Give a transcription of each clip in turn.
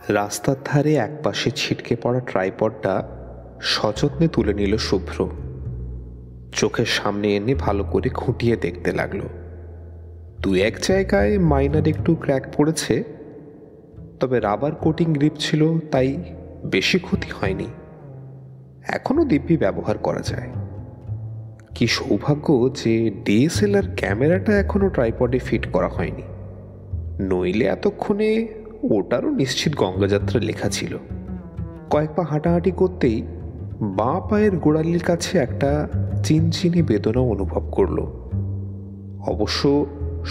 রাস্তার ধারে একপাশে ছিটকে পড়া ট্রাইপডটা সযত্নে তুলে নিল শুভ্র। চোখের সামনে এনে ভালো করে খুঁটিয়ে দেখতে লাগলো। দু এক জায়গায় মাইনার একটু ক্র্যাক পড়েছে, তবে রাবার কোটিং গ্রিপ ছিল, তাই বেশি ক্ষতি হয়নি। এখনো দিব্যি ব্যবহার করা যায়। কি সৌভাগ্য যে ডিএসএলআর ক্যামেরাটা এখনো ট্রাইপডে ফিট করা হয়নি, নইলে এতক্ষণে ওটারও নিশ্চিত গঙ্গাযাত্রা লেখা ছিল। কয়েক পা হাঁটাহাঁটি করতেই বাঁ পায়ের গোড়ালির কাছে একটা চিনচিনি বেদনা অনুভব করল। অবশ্য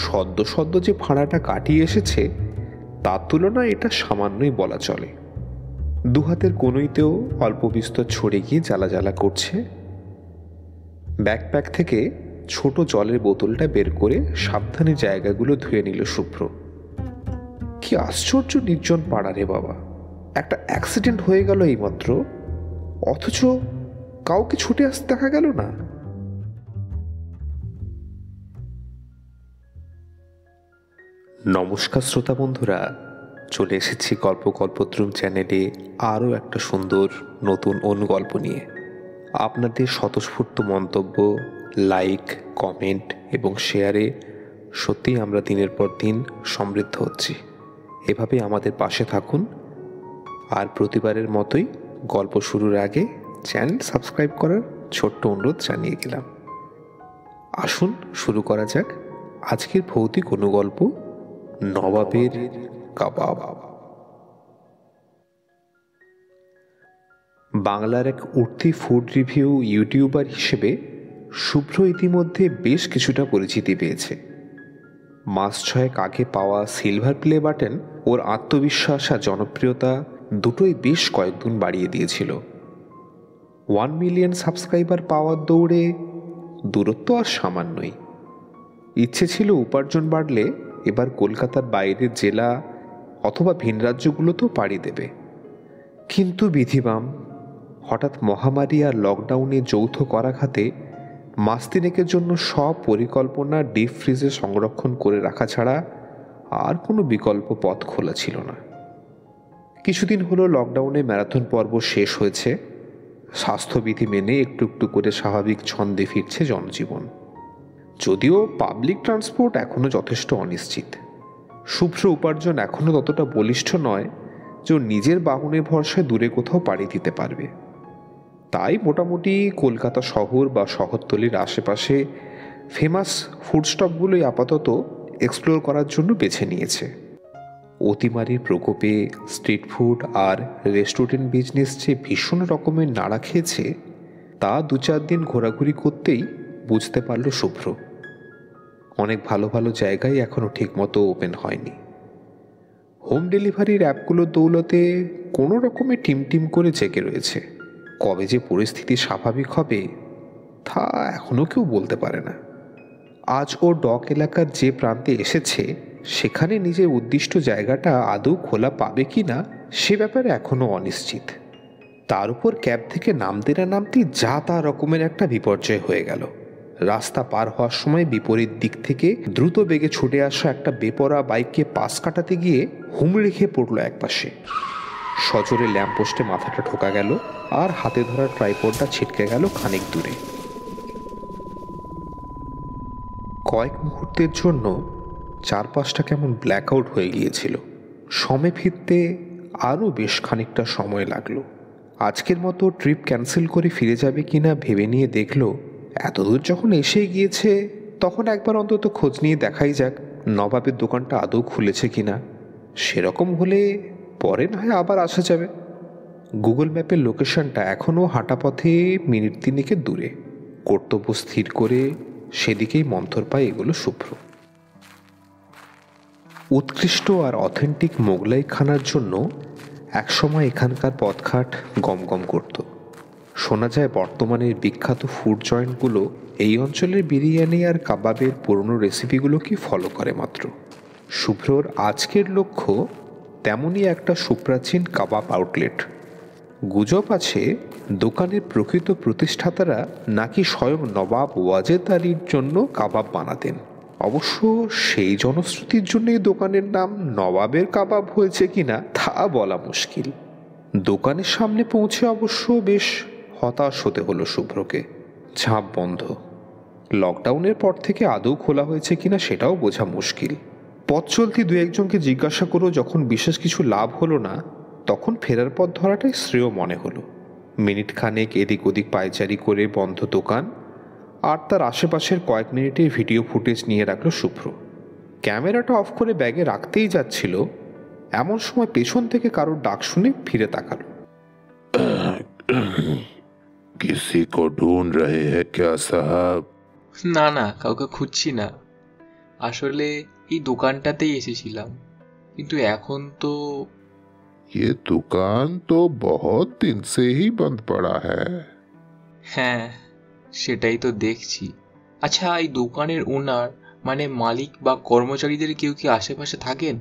সদ্য সদ্য যে ফাঁড়াটা কাটিয়ে এসেছে তার তুলনায় এটা সামান্যই বলা চলে। দুহাতের কনুইতেও অল্প বিস্তর ছড়ে গিয়ে জ্বালা জ্বালা করছে। ব্যাকপ্যাক থেকে ছোট জলের বোতলটা বের করে সাবধানে জায়গাগুলো ধুয়ে নিল শুভ্র। কি আশ্চর্য নির্জন পাড়া রে বাবা! একটা অ্যাক্সিডেন্ট হয়ে গেল এইমাত্র, অথচ কাউকে ছুটে আসতে দেখা গেল না। নমস্কার শ্রোতা বন্ধুরা, চলে এসেছি গল্পদ্রুম চ্যানেলে আরও একটা সুন্দর নতুন অনুগল্প নিয়ে। আপনাদের স্বতঃস্ফূর্ত মন্তব্য, লাইক, কমেন্ট এবং শেয়ারে সত্যিই আমরা দিনের পর দিন সমৃদ্ধ হচ্ছি। এভাবে আমাদের পাশে থাকুন। আর প্রতিবারের মতোই গল্প শুরুর আগে চ্যানেল সাবস্ক্রাইব করার ছোট্ট অনুরোধ জানিয়ে গেলাম। আসুন শুরু করা যাক আজকের ভৌতিক অনুগল্প, নবাবের কাবাব। বাংলার এক উঠতি ফুড রিভিউ ইউটিউবার হিসেবে শুভ্র ইতিমধ্যে বেশ কিছুটা পরিচিতি পেয়েছে। মাস ছয়েক আগে পাওয়া সিলভার প্লে বাটন ওর আত্মবিশ্বাস আর জনপ্রিয়তা দুটোই বেশ কয়েকগুণ বাড়িয়ে দিয়েছিল। 1 মিলিয়ন সাবস্ক্রাইবার পাওয়ার দৌড়ে দূরত্ব আর সামান্যই। ইচ্ছে ছিল উপার্জন বাড়লে এবার কলকাতার বাইরের জেলা অথবা ভিন রাজ্যগুলোতেও পাড়ি দেবে। কিন্তু বিধিবাম, হঠাৎ মহামারী আর লকডাউনে যৌথ করাঘাতে মাস তিনেকের জন্য সব পরিকল্পনা ডিপ ফ্রিজে সংরক্ষণ করে রাখা ছাড়া আর কোনো বিকল্প পথ খোলা ছিল না। কিছুদিন হলো লকডাউনে ম্যারাথন পর্ব শেষ হয়েছে। স্বাস্থ্যবিধি মেনে একটু একটু করে স্বাভাবিক ছন্দে ফিরছে জনজীবন, যদিও পাবলিক ট্রান্সপোর্ট এখনও যথেষ্ট অনিশ্চিত। শুভ্র উপার্জন এখনও ততটা বলিষ্ঠ নয় যে নিজের বাহনের ভরসায় দূরে কোথাও পাড়ি দিতে পারবে। তাই মোটামুটি কলকাতা শহর বা শহরতলির আশেপাশে ফেমাস ফুড স্টপগুলোই আপাতত এক্সপ্লোর করার জন্য বেছে নিয়েছে। অতিমারির প্রকোপে স্ট্রিট ফুড আর রেস্টুরেন্ট বিজনেস যে ভীষণ রকমের নাড়া খেয়েছে তা 2-4 দিন ঘোরাঘুরি করতেই বুঝতে পারল শুভ্র। অনেক ভালো ভালো জায়গায় এখনও ঠিকমতো ওপেন হয়নি। হোম ডেলিভারির অ্যাপগুলোর দৌলতে কোনো রকমে টিম করে জেগে রয়েছে। কবে যে পরিস্থিতি স্বাভাবিক হবে তা এখনও কেউ বলতে পারে না। আজ ও ডক এলাকার যে প্রান্তে এসেছে সেখানে নিজের উদ্দিষ্ট জায়গাটা আদৌ খোলা পাবে কি না সে ব্যাপারে এখনও অনিশ্চিত। তার উপর ক্যাব থেকে নামতে না নামতেই যা তা রকমের একটা বিপর্যয় হয়ে গেল। রাস্তা পার হওয়ার সময় বিপরীত দিক থেকে দ্রুত বেগে ছুটে আসা একটা বেপরোয়া বাইককে পাশ কাটাতে গিয়ে হুমড়ি খেয়ে পড়ল একপাশে। সজোরে ল্যাম্পপোস্টে মাথাটা ঠোকা গেল আর হাতে ধরা ট্রাইপডটা ছিটকে গেল খানিক দূরে। কয়েক মুহূর্তের জন্য চারপাশটা কেমন ব্ল্যাকআউট হয়ে গিয়েছিল। সমে ফিরতে আরও বেশ খানিকটা সময় লাগলো। আজকের মতো ট্রিপ ক্যান্সেল করে ফিরে যাবে কিনা ভেবে নিয়ে দেখলো এতদূর যখন এসে গিয়েছে তখন একবার অন্তত খোঁজ নিয়ে দেখাই যাক নবাবের দোকানটা আদৌ খুলেছে কিনা। সেরকম হলে পরে না হয় আবার আসা যাবে। গুগল ম্যাপের লোকেশনটা এখনও হাঁটা পথে মিনিট 3 দূরে। কর্তব্য স্থির করে সেদিকেই মন্থর পায়ে এগুলো শুভ্র। উৎকৃষ্ট আর অথেন্টিক মোগলাই খানার জন্য একসময় এখানকার পথঘাট গমগম করত। শোনা যায় বর্তমানের বিখ্যাত ফুড জয়েন্টগুলো এই অঞ্চলের বিরিয়ানি আর কাবাবের পুরনো রেসিপিগুলোকে ফলো করে মাত্র। শুভ্রর আজকের লক্ষ্য তেমনই একটা সুপ্রাচীন কাবাব আউটলেট। গুজব আছে দোকানের প্রকৃত প্রতিষ্ঠাতারা নাকি স্বয়ং নবাব ওয়াজেদ আলীর জন্য কাবাব বানাতেন, অবশ্য সেই জনশ্রুতির জন্যই দোকানের নাম নবাবের কাবাব হয়েছে কিনা তা বলা মুশকিল। দোকানের সামনে পৌঁছে অবশ্য বেশ হতাশ হতে হলো শুভ্রকে। ঝাঁপ বন্ধ। লকডাউনের পর থেকে আদৌ খোলা হয়েছে কিনা সেটাও বোঝা মুশকিল। পথ চলতি দু একজনকে জিজ্ঞাসা করেও যখন বিশেষ কিছু লাভ হলো না, তখন ফেরার পথ ধরাটাই শ্রেয় মনে হলো। মিনিট খানেক এদিক ওদিক পায়চারি করে বন্ধ দোকান আর তার আশেপাশের কয়েক মিনিটের ভিডিও ফুটেজ নিয়ে রাখলো শুভ্র। ক্যামেরাটা অফ করে ব্যাগে রাখতেই যাচ্ছিল, এমন সময় পেছন থেকে কারোর ডাক শুনে ফিরে তাকালো। किसी को ढूंढ रहे हैं क्या साहब? না না, কাউকে খুঁজছি না। আসলে এই দোকানটাতেই এসেছিলাম, কিন্তু এখন তো ये दुकान तो बहुत दिन से ही बंद पड़ा है। হ্যাঁ, সেটাই তো দেখছি। আচ্ছা, এই দোকানের ওনার মানে মালিক বা কর্মচারীদের কেউ কি আশেপাশে থাকেন?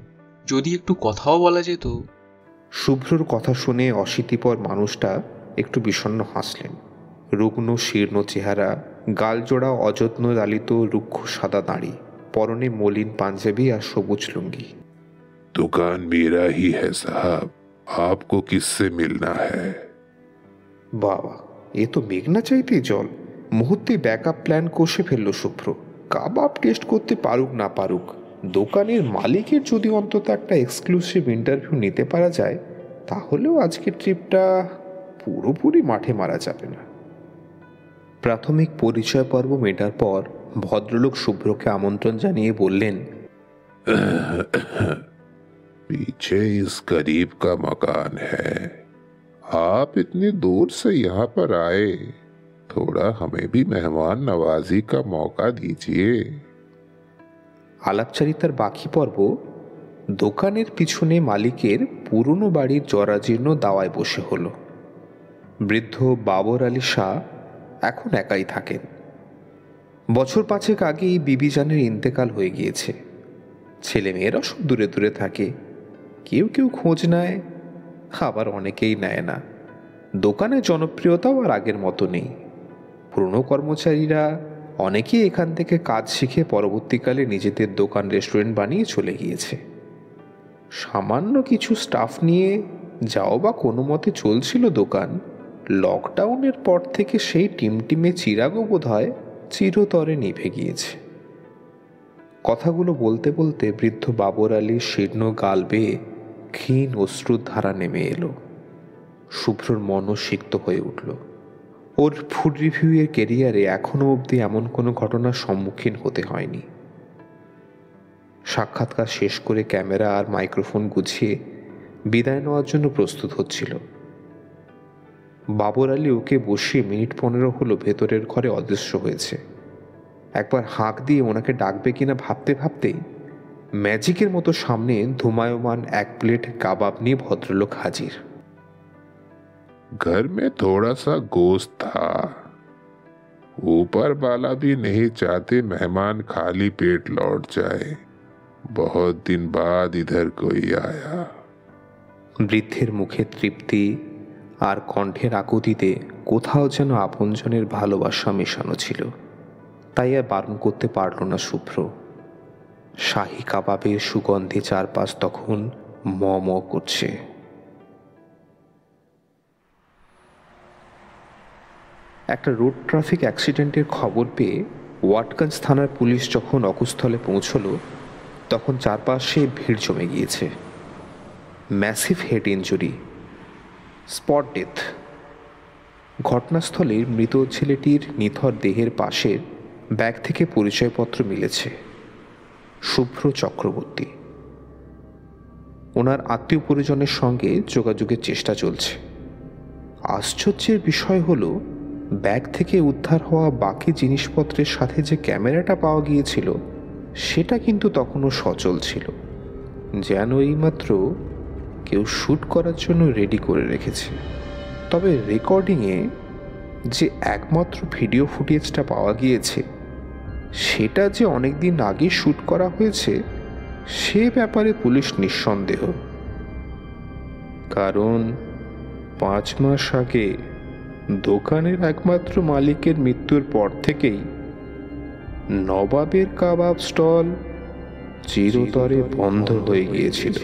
যদি একটু কথাও বলা যেত। শুভ্রর কথা শুনে অশীতিপর মানুষটা একটু বিষণ্ণ হাসলেন। রুগ্ন শীর্ণ চেহারা, গালজোড়া অযত্ন লালিত রুক্ষ সাদা দাড়ি, পরনে মলিন পাঞ্জাবি আর সবুজ লুঙ্গি। दुकान मेरा ही है साहब, आपको किससे मिलना है? বাবা, এ তো মেঘনা চাইতেই জল। মুহূর্তে ব্যাকআপ প্ল্যান কষে ফেলল শুভ্র। কাবাব টেস্ট করতে পারুক না পারুক, দোকানের মালিকের যদি অন্তত একটা এক্সক্লুসিভ ইন্টারভিউ নিতে পারা যায়, তাহলেও আজকের ট্রিপটা পুরোপুরি মাঠে মারা যাবে না। প্রাথমিক পরিচয় পর্ব মেটার পর ভদ্রলোক শুভ্রকে আমন্ত্রণ জানিয়ে বললেন, पीछे इस गरीब का मकान है। आप इतनी दूर से यहाँ पर आए, थोड़ा हमें भी मेहमान नवाजी का मौका दीजिए। আলাপচারিতার বাকি পর্ব দোকানের পিছনে মালিকের পুরনো বাড়ির জরাজীর্ণ দাওয়ায় বসে হলো। বৃদ্ধ বাবর আলী শাহ এখন একাই থাকেন। বছর পাঁচেক আগেই বিবিজানের ইন্তেকাল হয়ে গিয়েছে। ছেলেমেয়েরা সব দূরে দূরে থাকে, কেউ কেউ খোঁজ নেয়, আবার অনেকেই নেয় না। দোকানের জনপ্রিয়তাও আর আগের মতো নেই। পুরনো কর্মচারীরা অনেকেই এখান থেকে কাজ শিখে পরবর্তীকালে নিজেদের দোকান রেস্টুরেন্ট বানিয়ে চলে গিয়েছে। সামান্য কিছু স্টাফ নিয়ে যাও বা কোনো মতে চলছিল দোকান। লকডাউনের পর থেকে সেই টিমটিমে চিরাগও বোধ হয় চিরতরে নিভে গিয়েছে। কথাগুলো বলতে বলতে বৃদ্ধ বাবর আলীর শীর্ণ গাল বেয়ে ক্ষীণ অশ্রুর ধারা নেমে এলো। শুভ্রর মনও সিক্ত হয়ে উঠল। ওর ফুড রিভিউয়ের কেরিয়ারে এখনো অবধি এমন কোনো ঘটনার সম্মুখীন হতে হয়নি। সাক্ষাৎকার শেষ করে ক্যামেরা আর মাইক্রোফোন গুছিয়ে বিদায় নেওয়ার জন্য প্রস্তুত হচ্ছিল। বাবর আলী ওকে বসিয়ে মিনিট 15 হলো ভেতরের ঘরে অদৃশ্য হয়েছে। একবার হাঁক দিয়ে ওনাকে ডাকবে কিনা ভাবতে ভাবতেই ম্যাজিকের মতো সামনে ধুমায়মান এক প্লেট কাবাব নিয়ে ভদ্রলোক হাজির। घर में थोड़ा सा गोश्त था, ऊपर वाला भी नहीं चाहते मेहमान खाली पेट लौट जाए। बहुत दिन बाद इधर कोई आया। বৃদ্ধের মুখে তৃপ্তি আর কণ্ঠের আকুতিতে কোথাও যেন আপনজনের ভালোবাসা মেশানো ছিল। তাই আর বারণ করতে পারল না শুভ্র। শাহী কাবাবের সুগন্ধে চারপাশ তখন ম ম করছে। একটা রোড ট্রাফিক অ্যাক্সিডেন্টের খবর পেয়ে ওয়াটগঞ্জ থানার পুলিশ যখন অকুস্থলে পৌঁছল, তখন চারপাশে ভিড় জমে গিয়েছে। Massive head injury, spot death. ঘটনাস্থলের মৃত ছেলেটির নিথর দেহের পাশের ব্যাগ থেকে পরিচয়পত্র মিলেছে, শুভ্র চক্রবর্তী। ওনার আত্মীয় পরিজনের সঙ্গে যোগাযোগের চেষ্টা চলছে। আশ্চর্যের বিষয় হলো, ব্যাগ থেকে উদ্ধার হওয়া বাকি জিনিসপত্রের সাথে যে ক্যামেরাটা পাওয়া গিয়েছিল সেটা কিন্তু তখনও সচল ছিল, যেন এইমাত্র কেউ শ্যুট করার জন্য রেডি করে রেখেছে। তবে রেকর্ডিংয়ে যে একমাত্র ভিডিও ফুটেজটা পাওয়া গিয়েছে সেটা যে অনেক দিন আগে শ্যুট করা হয়েছে সে ব্যাপারে পুলিশ নিঃসন্দেহ। কারণ 5 মাস আগে দোকানের একমাত্র মালিকের মৃত্যুর পর থেকেই নবাবের কাবাব স্টল চিরতরে বন্ধ হয়ে গিয়েছিল।